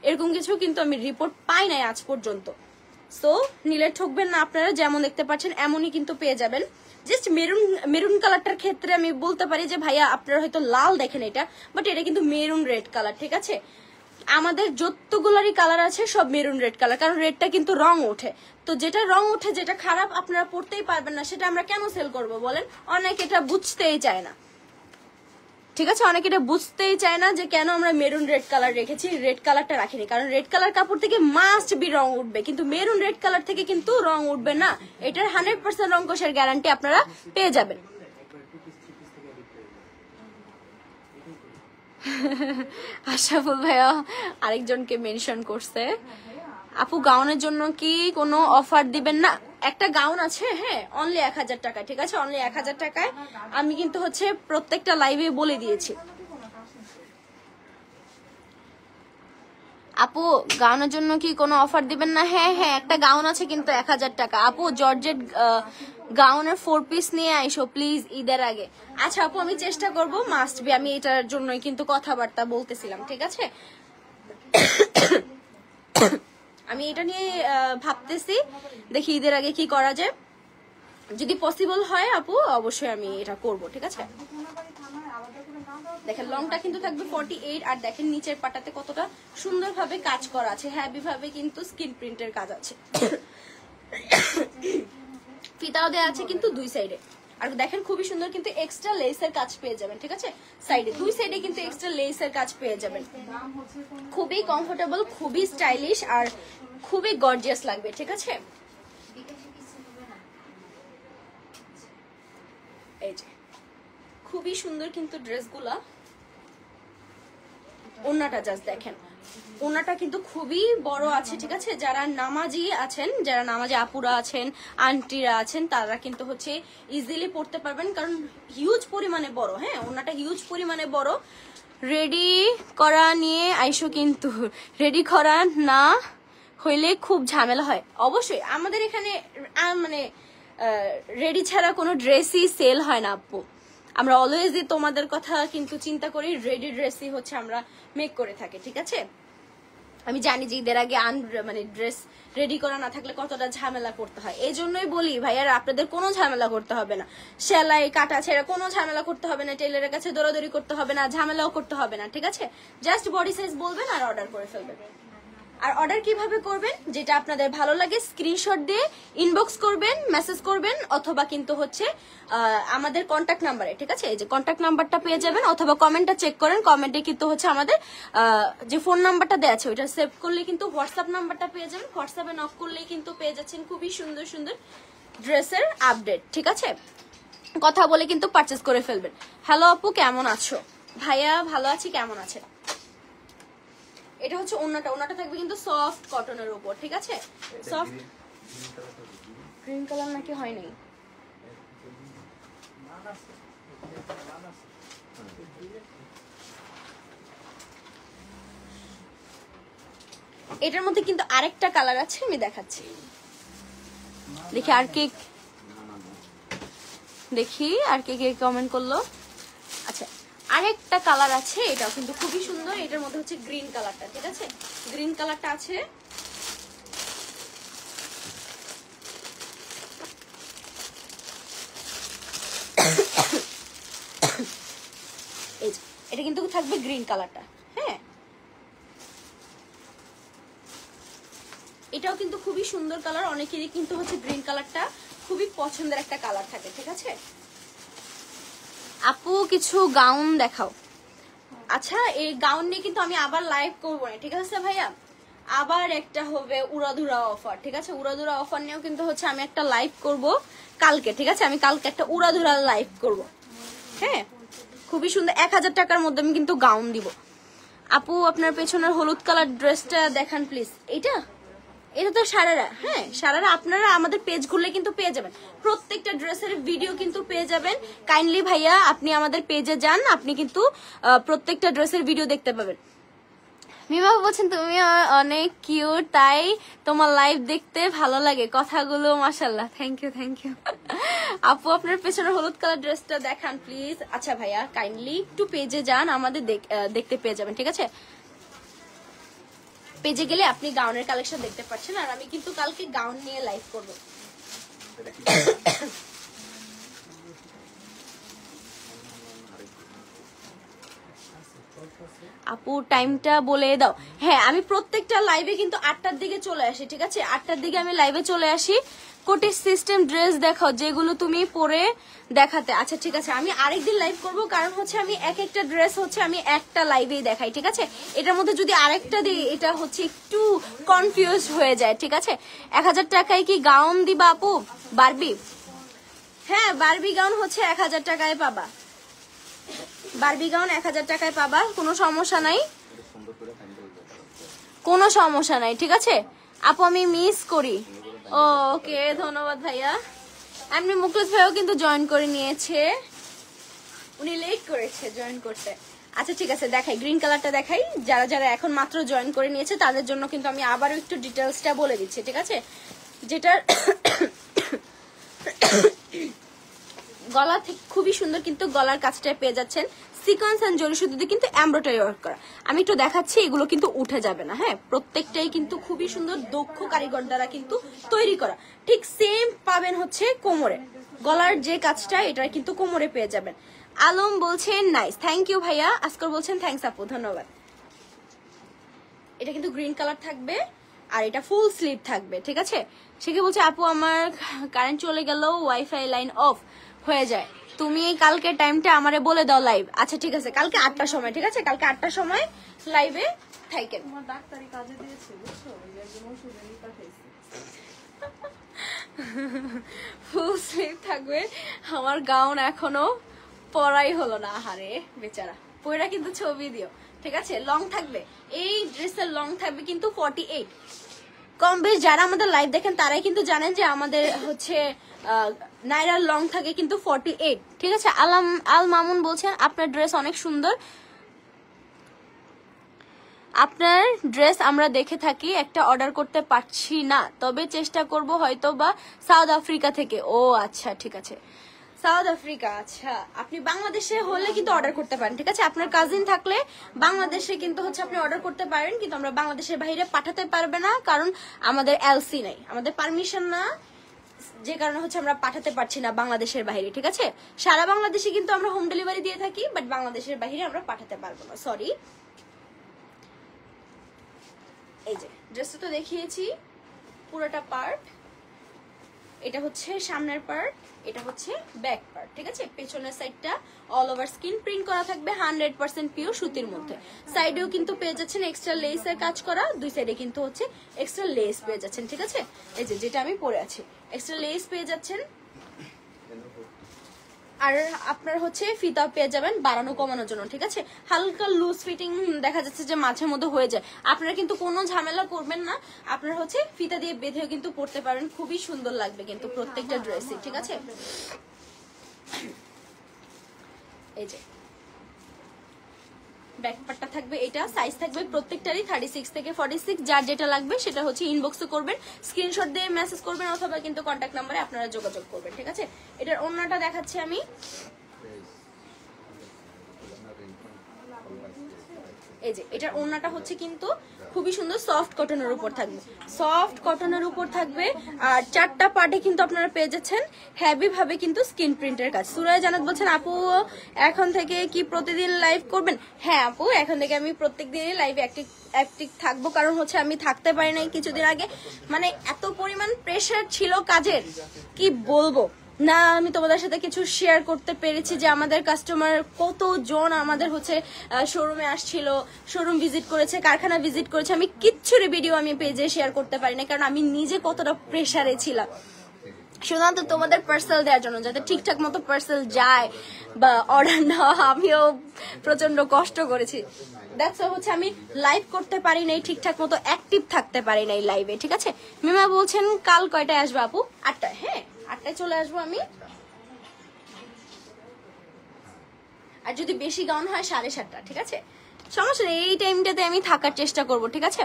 এরকম কিছু কিন্তু আমি রিপোর্ট পাই নাই আজ পর্যন্ত। সো নিলে ঠকবেন না, আপনারা যেমন দেখতে পাচ্ছেন এমনই কিন্তু পেয়ে যাবেন। জাস্ট মেরুন কালারটার ক্ষেত্রে আমি বলতে পারি যে ভাইয়া আপনারা হয়তো লাল দেখেন এটা, বাট এটা কিন্তু মেরুন রেড কালার, ঠিক আছে। আমাদের যতগুলারই কালার আছে সব মেরুন রেড কালার, কারণ রেডটা কিন্তু রং ওঠে। তো যেটা রং ওঠে, যেটা খারাপ, আপনারা পড়তেই পারবেন না, সেটা আমরা কেন সেল করব বলেন? অনেক এটা বুঝতেই চায় না, ঠিক আছে। অনেকে এটা বুঝতেই চায় না যে কেন আমরা মেরুন রেড কালার রেখেছি, রেড কালারটা রাখিনি। কারণ রেড কালার কাপড় থেকে মাস্ট বি রং উঠবে, কিন্তু মেরুন রেড কালার থেকে কিন্তু রং উঠবে না। এটার 100% রং কষের গ্যারান্টি আপনারা পেয়ে যাবেন। আশরাফুল ভাইয়া আরেকজনকে মেনশন করছে। আপু গাউনের জন্য কি কোনো অফার দিবেন না? একটা গাউন আছে, হ্যাঁ, অনলি 1000 টাকা, ঠিক আছে, অনলি 1000 টাকায়। আমি কিন্তু হচ্ছে প্রত্যেকটা লাইভে বলে দিয়েছি। আপু গাউনের জন্য কি কোনো অফার দিবেন না? হ্যাঁ হ্যাঁ, একটা গাউন আছে কিন্তু 1000 টাকা। আপু জর্জেট গাউনের 4 পিস নিয়ে আইসো প্লিজ ঈদের আগে। আচ্ছা আপু, আমি চেষ্টা করব, মাস্ট বি, আমি এটার জন্যই কিন্তু কথাবার্তা বলতেছিলাম, ঠিক আছে। আমি এটা নিয়ে ভাবতেছি, দেখি ঈদের আগে কি করা যায়। যদি পসিবল হয় আপু অবশ্যই আমি এটা করব, ঠিক আছে। দেখেন লংটা কিন্তু থাকবে 48, আর দেখেন নিচের পাটাতে কতটা সুন্দরভাবে কাজ করা আছে, হ্যাভি ভাবে কিন্তু স্ক্রিন প্রিন্টের কাজ আছে। ফিতাও দেওয়া আছে কিন্তু দুই সাইডে, আর দেখেন খুবই সুন্দর কিন্তু এক্সট্রা লেসের কাজ পেয়ে যাবেন, ঠিক আছে। সাইডে দুই সাইডে কিন্তু এক্সট্রা লেসের কাজ পেয়ে যাবেন। খুবই কমফোর্টেবল, খুবই স্টাইলিশ, আর খুবই গর্জিয়াস লাগবে, ঠিক আছে। এই যে খুবই সুন্দর কিন্তু ড্রেসগুলা। ওন্নাটা জাস্ট দেখেন, ওন্নাটা কিন্তু খুবই বড় আছে, ঠিক আছে। যারা নামাজি আছেন, যারা নামাজি আপুরা আছেন, আন্টিরা আছেন, তারা কিন্তু হচ্ছে ইজিলি পড়তে পারবেন, কারণ হিউজ পরিমাণে বড়। হ্যাঁ, ওন্নাটা হিউজ পরিমাণে বড়। রেডি করা নিয়ে আইসো, কিন্তু রেডি করা না হইলে খুব ঝামেলা হয়। অবশ্যই আমাদের এখানে মানে রেডি ছাড়া কোনো ড্রেসই সেল হয় না আপু। আমরা অলওয়েজই তোমাদের কথা কিন্তু চিন্তা করি, রেডি ড্রেসই হচ্ছে আমরা মেক করে থাকি, ঠিক আছে। আমি জানি যে ঈদের আগে মানে ড্রেস রেডি করা না থাকলে কতটা ঝামেলা করতে হয়। এই জন্যই বলি ভাইয়ার আপনাদের কোনো ঝামেলা করতে হবে না, সেলাই কাটা ছেড়ে কোনো ঝামেলা করতে হবে না, টেইলারের কাছে দৌড়াদৌড়ি করতে হবে না, ঝামেলাও করতে হবে না, ঠিক আছে। জাস্ট বডি সাইজ বলবেন আর অর্ডার করে ফেলবেন। আর অর্ডার কিভাবে করবেন, যেটা আপনাদের ভালো লাগে স্ক্রিনশট দিয়ে ইনবক্স করবেন, মেসেজ করবেন, অথবা কিন্তু হচ্ছে আমাদের কন্ট্যাক্ট নাম্বারে, ঠিক আছে। এই যে কন্ট্যাক্ট নাম্বারটা পেয়ে যাবেন, অথবা কমেন্টটা চেক করেন, কমেন্টে কিন্তু হচ্ছে আমাদের যে ফোন নাম্বারটা দেওয়া আছে ওইটা সেভ করলে কিন্তু হোয়াটসঅ্যাপ নাম্বারটা পেয়ে যাবেন। হোয়াটসঅ্যাপে নক করলেই কিন্তু পেয়ে যাচ্ছেন খুবই সুন্দর সুন্দর ড্রেসের আপডেট, ঠিক আছে। কথা বলে কিন্তু পারচেজ করে ফেলবেন। হ্যালো আপু, কেমন আছো? ভাইয়া ভালো আছি, কেমন আছে? এটা হচ্ছে ওন্নাটা, ওন্নাটা থাকবে কিন্তু সফট কটনের উপর, ঠিক আছে। সফট গ্রিন কালার নাকি হয় নাই? এটার মধ্যে কিন্তু আরেকটা কালার আছে, আমি দেখাচ্ছি। দেখি আর কে কমেন্ট করলো। আচ্ছা, আরেকটা কালার আছে, এটাও কিন্তু খুবই সুন্দর। এটার মধ্যে হচ্ছে গ্রিন কালারটা, ঠিক আছে। গ্রিন কালারটা আছে, এটা কিন্তু থাকবে গ্রিন কালারটা। হ্যাঁ, এটাও কিন্তু খুবই সুন্দর কালার। অনেকেরই কিন্তু হচ্ছে গ্রিন কালারটা খুবই পছন্দের একটা কালার থাকে, ঠিক আছে। আপু কিছু গাউন দেখাও। আচ্ছা, এই গাউন নিয়ে কিন্তু আমি আবার লাইভ করবো না, ঠিক আছে ভাইয়া। আবার একটা হবে উড়াধুরা অফার, ঠিক আছে। উড়াধুরা অফার নিয়েও কিন্তু হচ্ছে আমি একটা লাইভ করব কালকে, ঠিক আছে। আমি কালকে একটা উড়াধুরা লাইভ করব। হ্যাঁ, খুবই সুন্দর 1000 টাকার মধ্যে আমি কিন্তু গাউন দিব। আপু আপনার পেছনের হলুদ কালার ড্রেসটা দেখান প্লিজ। এটা তো সারারা। হ্যাঁ, সারারা আপনারা আমাদের পেজ ঘুরলে কিন্তু পেয়ে যাবেন, প্রত্যেকটা ড্রেসের ভিডিও কিন্তু পেয়ে যাবেন। কাইন্ডলি ভাইয়া আপনি আমাদের পেজে যান, আপনি কিন্তু প্রত্যেকটা ড্রেসের ভিডিও দেখতে পাবেন। মিমা বলছেন তুমি অনেক কিউট, তাই তোমার লাইভ দেখতে ভালো লাগে, কথাগুলো মাশাআল্লাহ। Thank you. আপু আপনার পেছনে হলুদ কালার ড্রেসটা দেখান প্লিজ। আচ্ছা ভাইয়া, কাইন্ডলি একটু পেজে যান, আমাদের দেখতে পেয়ে যাবেন, ঠিক আছে। পেজে গেলে আপনি গাউনের কালেকশন দেখতে পাচ্ছেন, আর আমি কিন্তু কালকে গাউন নিয়ে লাইভ করব। আপু টাইমটা বলে দাও। হ্যাঁ, আমি প্রত্যেকটা লাইভে কিন্তু 8টার দিকে চলে আসি, ঠিক আছে। 8টার দিকে আমি লাইভে চলে আসি। কোটি সিস্টেম ড্রেস দেখাও যেগুলো তুমি পরে দেখাতে। আচ্ছা ঠিক আছে, আমি আরেকদিন লাইভ করব, কারণ হচ্ছে আমি এক একটা ড্রেস হচ্ছে আমি একটা লাইভেই দেখাই, ঠিক আছে। এটার মধ্যে যদি আরেকটা দিই এটা হচ্ছে একটু কনফিউজ হয়ে যায়, ঠিক আছে। 1000 টাকায় কি গাউন দিবা আপু? বারবি? হ্যাঁ, বারবি গাউন হচ্ছে 1000 টাকায় পাবা। বারবি গাউন 1000 টাকায় পাবা, কোনো সমস্যা নাই, কোনো সমস্যা নাই, ঠিক আছে। আপু আমি মিস করি। ওকে, ধন্যবাদ ভাইয়া। এমনি মুকলেশ ভাইও কিন্তু জয়েন করে নিয়েছে, উনি লেট করেছে জয়েন করতে। আচ্ছা ঠিক আছে, দেখাই গ্রিন কালারটা দেখাই। যারা যারা এখন মাত্র জয়েন করে নিয়েছে তাদের জন্য কিন্তু আমি আবারও একটু ডিটেলসটা বলে দিচ্ছি, ঠিক আছে। যেটার গলা থেকে খুবই সুন্দর কিন্তু গলার কাছটায় পেয়ে যাচ্ছেন সিকোয়েন্স এন্ড জরি সুতো দিয়ে কিন্তু এমব্রয়ডারি ওয়ার্ক করা। আমি একটু দেখাচ্ছি, এগুলো কিন্তু উঠে যাবে না। হ্যাঁ, প্রত্যেকটাই কিন্তু খুবই সুন্দর দক্ষ কারিগর দ্বারা কিন্তু তৈরি করা। ঠিক সেম পাবেন হচ্ছে কোমরে, গলার যে কাজটা এটা কিন্তু কোমরে পেয়ে যাবেন। আলম বলছেন নাইস, থ্যাংক ইউ ভাইয়া। আজকর বলছেন থ্যাংকস আপু, ধন্যবাদ। এটা কিন্তু গ্রিন কালার থাকবে আর এটা ফুল স্লিভ থাকবে, ঠিক আছে। সে কি বলছে আপু আমার কারেন্ট চলে গেল, ওয়াইফাই লাইন অফ হয়ে যায়, তুমি কালকে টাইমটা আমারে বলে দাও লাইভ। আচ্ছা ঠিক আছে, কালকে 8টার সময়, ঠিক আছে, কালকে 8টার সময় লাইভে থাকেন। আমার ডাক্তারি কাজে দিয়েছে বুঝছো, একজন ওষুধ এনে পাঠাইছে। ফুল স্লিভ থাকবে। আমার গাউন এখনো পরাই হলো না, আহারে বেচারা। পয়রা কিন্তু ছবি দিও, ঠিক আছে। লং থাকবে, এই ড্রেসের লং থাকবে কিন্তু 48। কম বেশ যারা আমাদের লাইভ দেখেন তারাই কিন্তু জানেন যে আমাদের হচ্ছে নাইরার লং থাকে কিন্তু 48, ঠিক আছে। আল মামুন বলছেন আপনার ড্রেস অনেক সুন্দর, আপনার ড্রেস আমরা দেখে থাকি, একটা অর্ডার করতে পারছি না, তবে চেষ্টা করব হয়তো বা সাউথ আফ্রিকা থেকে। ও আচ্ছা ঠিক আছে, সাউথ আফ্রিকা। আচ্ছা, আপনি বাংলাদেশে হলে কিন্তু অর্ডার করতে পারেন, ঠিক আছে। আপনার কাজিন থাকলে বাংলাদেশে কিন্তু হচ্ছে আপনি অর্ডার করতে পারেন, কিন্তু আমরা বাংলাদেশের বাইরে পাঠাতে পারবে না, কারণ আমাদের এলসি নাই, আমাদের পারমিশন না, যে কারণে হচ্ছে আমরা পাঠাতে পারছি না বাংলাদেশের বাইরে, ঠিক আছে। সারা বাংলাদেশে কিন্তু আমরা হোম ডেলিভারি দিয়ে থাকি, বাট বাংলাদেশের বাইরে আমরা পাঠাতে পারবো না, সরি। এই যে ড্রেসটা তো দেখিয়েছি পুরোটা পার্ট, এটা হচ্ছে সামনের পার্ট, এটা হচ্ছে ব্যাক পার্ট, ঠিক আছে। পেছনের সাইডটা অল ওভার স্কিন প্রিন্ট করা থাকবে 100% পিওর সুতির মধ্যে। সাইডেও কিন্তু পেয়ে যাচ্ছেন এক্সট্রা লেসের কাজ করা, দুই সাইডে কিন্তু হচ্ছে এক্সট্রা লেস পেয়ে যাচ্ছেন, ঠিক আছে। এই যে যেটা আমি পরে আছি, এক্সট্রা লেস পেয়ে যাচ্ছেন, আর আপনার হচ্ছে ফিতা পেয়ে যাবেন বাড়ানো কমানোর জন্য, ঠিক আছে। হালকা লুজ ফিটিং দেখা যাচ্ছে যে মাঝে মধ্যে হয়ে যায়, আপনারা কিন্তু কোনো ঝামেলা করবেন না, আপনারা হচ্ছে ফিতা দিয়ে বেঁধেও কিন্তু পরতে পারেন, খুবই সুন্দর লাগবে কিন্তু প্রত্যেকটা ড্রেসই, ঠিক আছে। এই যে ব্যাক পার্টটা থাকবে, এটা সাইজ থাকবে প্রত্যেকটারই 36 থেকে 46, যার যেটা লাগবে সেটা হচ্ছে ইনবক্সে করবেন, স্ক্রিনশট দিয়ে মেসেজ করবেন, অথবা কিন্তু কন্ট্যাক্ট নাম্বারে আপনারা যোগাযোগ করবেন, ঠিক আছে। এটার ওড়নাটা দেখাচ্ছি আমি, এই যে এটার ওড়নাটা হচ্ছে কিন্তু খুবই সুন্দর সফট কটনের উপর থাকবে, সফট কটনের উপর থাকবে, আর চারটা পার্টে কিন্তু আপনারা পেয়ে যাচ্ছেন হেভি ভাবে কিন্তু স্কিন প্রিন্টের কাজ। সুরায় জানাত বলছেন আপু এখন থেকে কি প্রতিদিন লাইভ করবেন? হ্যাঁ আপু, এখন থেকে আমি প্রত্যেকদিনই লাইভে অ্যাক্টিভ থাকবো, কারণ হচ্ছে আমি থাকতে পারি নাই কিছুদিন আগে, মানে এত পরিমাণ প্রেশার ছিল কাজের কি বলবো না, আমি তোমাদের সাথে কিছু শেয়ার করতে পেরেছি যে আমাদের কাস্টমার কতজন আমাদের হচ্ছে শোরুমে আসছিল, শোরুম ভিজিট করেছে, কারখানা ভিজিট করেছে, আমি কিচ্ছুরই ভিডিও আমি পেজে শেয়ার করতে পারি না, কারণ আমি নিজে কতটা প্রেশারে ছিলাম শুধুমাত্র তোমাদের পার্সেল দেওয়ার জন্য, যাতে ঠিকঠাক মতো পার্সেল যায় বা অর্ডার নেওয়া। আমিও প্রচন্ড কষ্ট করেছি, দ্যাটস হচ্ছে আমি লাইভ করতে পারি নাই, ঠিকঠাক মতো অ্যাক্টিভ থাকতে পারি নাই লাইভে, ঠিক আছে। মিমা বলছেন কাল কয়টায় আসবে আপু? 8টায়। হ্যাঁ 8টায় চলে আসবো আমি, আর যদি বেশি গাউন হয় 7:30, ঠিক আছে, সমস্যা নেই, এই টাইমটাতে আমি থাকার চেষ্টা করব, ঠিক আছে।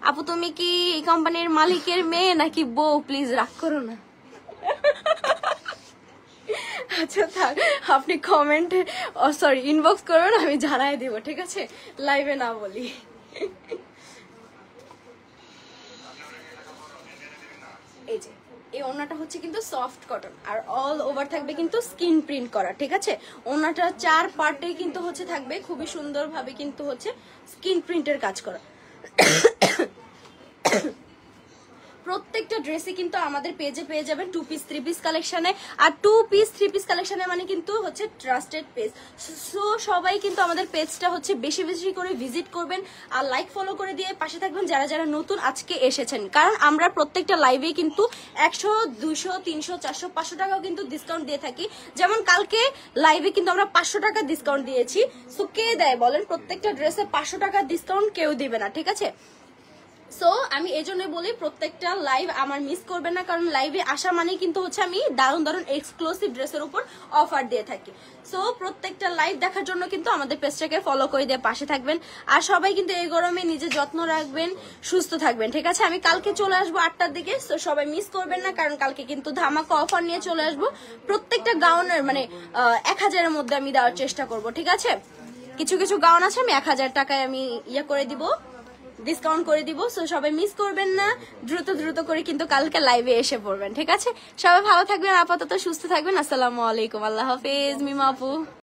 আপু তুমি কি এই কোম্পানির মালিকের মেয়ে নাকি বউ? প্লিজ রাগ করো না। আচ্ছা থাক, আপনি কমেন্ট সরি ইনবক্স করবেন, আমি জানাই দেব, ঠিক আছে, লাইভে না বলি। এই যে এই ওড়নাটা হচ্ছে কিন্তু সফট কটন, আর অল ওভার থাকবে কিন্তু স্কিন প্রিন্ট করা, ঠিক আছে। ওড়নাটা 4 পার্টে কিন্তু হচ্ছে থাকবে খুবই সুন্দর ভাবে কিন্তু হচ্ছে স্কিন প্রিন্টের কাজ করা। প্রত্যেকটা ড্রেসে কিন্তু আমাদের পেজে পেয়ে যাবেন 2 পিস 3 পিস কালেকশনে, আর 2 পিস 3 পিস কালেকশনে মানে কিন্তু হচ্ছে ট্রাস্টেড পেজ। সো সবাই কিন্তু আমাদের পেজটা হচ্ছে বেশি বেশি করে ভিজিট করবেন, আর লাইক ফলো করে দিয়ে পাশে থাকবেন যারা যারা নতুন আজকে এসেছেন, কারণ আমরা প্রত্যেকটা লাইভে কিন্তু 100 200 300 400 500 টাকাও কিন্তু ডিসকাউন্ট দিয়ে থাকি। যেমন কালকে লাইভে কিন্তু আমরা 500 টাকা ডিসকাউন্ট দিয়েছি। সো কে দেয় বলেন? প্রত্যেকটা ড্রেসে 500 টাকা ডিসকাউন্ট কেউ দিবে না, ঠিক আছে। সো আমি এই জন্য বলি প্রত্যেকটা লাইভ আমার মিস করবেন না, কারণ লাইভে আসা মানে কিন্তু হচ্ছে আমি দারুণ দারুণ এক্সক্লুসিভ ড্রেসের উপর অফার দিয়ে থাকি। সো প্রত্যেকটা লাইভ দেখার জন্য কিন্তু আমাদের পেজটাকে ফলো করে দিয়ে পাশে থাকবেন। আর সবাই কিন্তু এই গরমে নিজের যত্ন রাখবেন, সুস্থ থাকবেন, ঠিক আছে? আমি কালকে চলে আসবো 8টার দিকে, সো সবাই মিস করবেন না, কারণ কালকে কিন্তু ধামাকা অফার নিয়ে চলে আসবো। প্রত্যেকটা গাউনের মানে 1000-এর মধ্যে আমি দেওয়ার চেষ্টা করব, ঠিক আছে? কিছু কিছু গাউন আছে আমি 1000 টাকায় আমি ইয়ে করে দিব, ডিসকাউন্ট করে দিব। সো সবাই মিস করবেন না, দ্রুত দ্রুত করে কিন্তু কালকে লাইভে এসে পড়বেন, ঠিক আছে? সবাই ভালো থাকবেন, আপাতত সুস্থ থাকবেন। আসসালামু আলাইকুম, আল্লাহ হাফেজ মিমা আপু।